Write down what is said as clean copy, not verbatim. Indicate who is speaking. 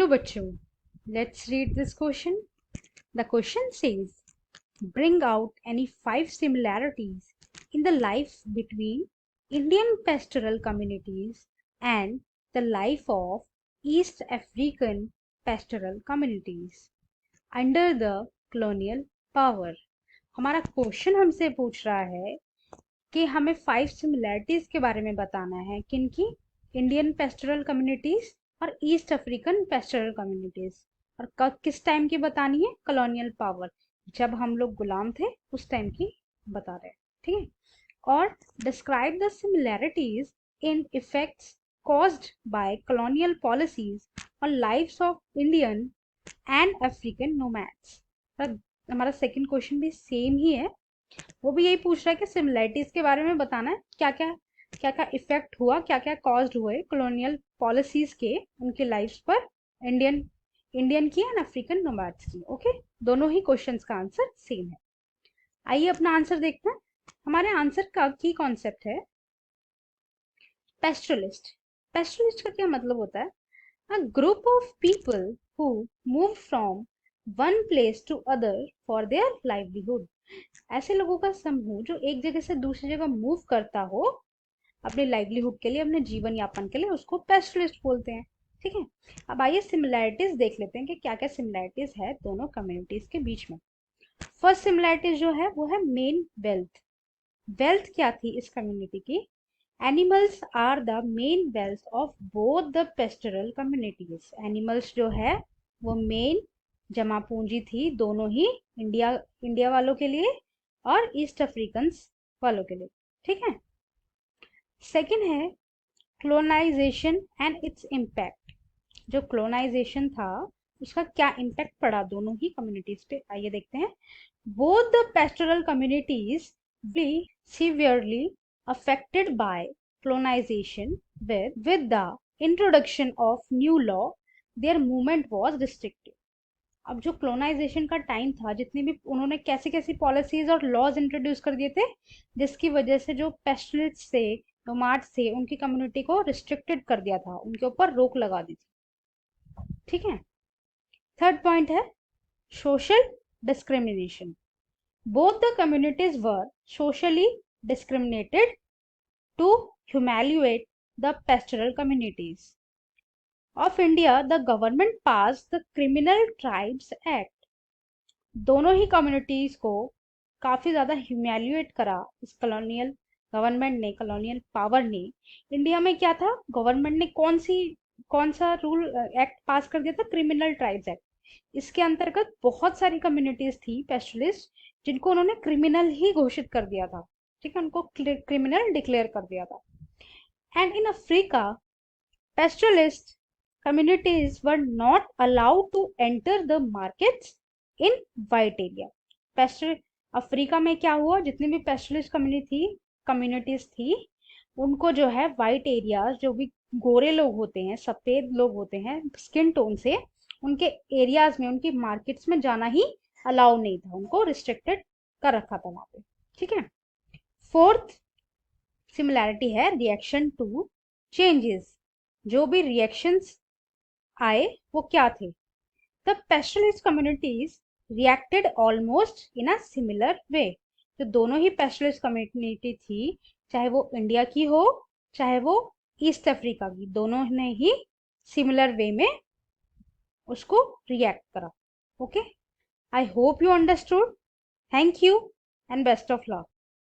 Speaker 1: बच्चों, let's read this question. The question says, bring out any 5 similarities in the life between Indian pastoral communities and the life of East African pastoral communities under the colonial power. हमारा question हमसे पूछ रहा है कि हमें 5 similarities के बारे में बताना है, किनकी? इंडियन पेस्टोरल कम्युनिटीज और ईस्ट अफ्रीकन पेस्टोरल कम्युनिटीज, और कब किस टाइम की बतानी है? कॉलोनियल पावर, जब हम लोग गुलाम थे उस टाइम की बता रहे हैं, ठीक है। और describe the similarities in effects caused by colonial policies on lives of Indian and African nomads। हमारा सेकंड क्वेश्चन भी सेम ही है, वो भी यही पूछ रहा है कि सिमिलैरिटीज के बारे में बताना है, क्या क्या इफेक्ट हुआ, क्या क्या कॉज्ड हुए कॉलोनियल पॉलिसीज के उनके लाइफ्स पर, इंडियन की एंड अफ्रीकन नोमैड्स की। ओके, दोनों ही क्वेश्चंस का आंसर सेम है। आइए अपना आंसर देखते हैं। हमारे आंसर का की कॉन्सेप्ट है पेस्टरलिस्ट। पेस्टरलिस्ट का क्या मतलब होता है? A group of people who move from one place to other for their livelihood. ऐसे लोगों का समूह जो एक जगह से दूसरी जगह मूव करता हो अपने लाइवलीहुड के लिए, अपने जीवन यापन के लिए, उसको पेस्टलिस्ट बोलते हैं, ठीक है। अब आइए सिमिलैरिटीज देख लेते हैं कि क्या क्या सिमिलैरिटीज है दोनों कम्युनिटीज के बीच में। फर्स्ट सिमिलैरिटीज जो है वो है मेन वेल्थ। वेल्थ क्या थी इस कम्युनिटी की? Animals are the main wealth of both the pastoral communities. Animals जो है वो मेन जमा पूंजी थी दोनों ही इंडिया वालों के लिए और ईस्ट अफ्रीकन वालों के लिए, ठीक है। सेकेंड है क्लोनाइजेशन एंड इट्स इम्पैक्ट। जो क्लोनाइजेशन था उसका क्या इम्पैक्ट पड़ा दोनों ही कम्युनिटीज पे, आइए देखते हैं। Both the pastoral communities be severely affected by colonization with the introduction of new law their movement was restricted। अब जो क्लोनाइजेशन का टाइम था, जितनी भी उन्होंने कैसी कैसी पॉलिसीज और लॉज इंट्रोड्यूस कर दिए थे जिसकी वजह से जो पेस्टलिस्ट से नोमाड्स थे उनकी कम्युनिटी को रिस्ट्रिक्टेड कर दिया था, उनके ऊपर रोक लगा दी थी, ठीक है। थर्ड पॉइंट है social discrimination. Both the communities were socially discriminated to humiliate the pastoral communities of India. The government passed the Criminal Tribes Act। दोनों ही कम्युनिटीज को काफी ज्यादा ह्यूमिलिएट करा इस कॉलोनियल गवर्नमेंट ने, कॉलोनियल पावर ने। इंडिया में क्या था, गवर्नमेंट ने कौन सा रूल एक्ट पास कर दिया था? Criminal tribes act. इसके अंतर्गत बहुत सारी कम्युनिटीज थी पेस्टलिस्ट जिनको उन्होंने क्रिमिनल ही घोषित कर दिया था, ठीक है, उनको क्रिमिनल डिक्लेयर कर दिया था। And in Africa pastoralist communities were not allowed to enter the markets in white area। Pastel Africa में क्या हुआ, जितनी भी पेस्टलिस्ट कम्युनिटीज थी उनको जो है वाइट एरियाज, जो भी गोरे लोग होते हैं, सफेद लोग होते हैं स्किन टोन से, उनके एरियाज में, उनकी मार्केट्स में जाना ही अलाउ नहीं था, उनको रिस्ट्रिक्टेड कर रखा था वहां पे, ठीक है। फोर्थ सिमिलैरिटी है रिएक्शन टू चेंजेस। जो भी रिएक्शंस आए वो क्या थे? The pastoralist communities reacted almost in a similar way. जो दोनों ही पेस्टलिस्ट कम्युनिटी थी, चाहे वो इंडिया की हो चाहे वो ईस्ट अफ्रीका की, दोनों ने ही सिमिलर वे में उसको रिएक्ट करा। Okay, I hope you understood. Thank you and best of luck.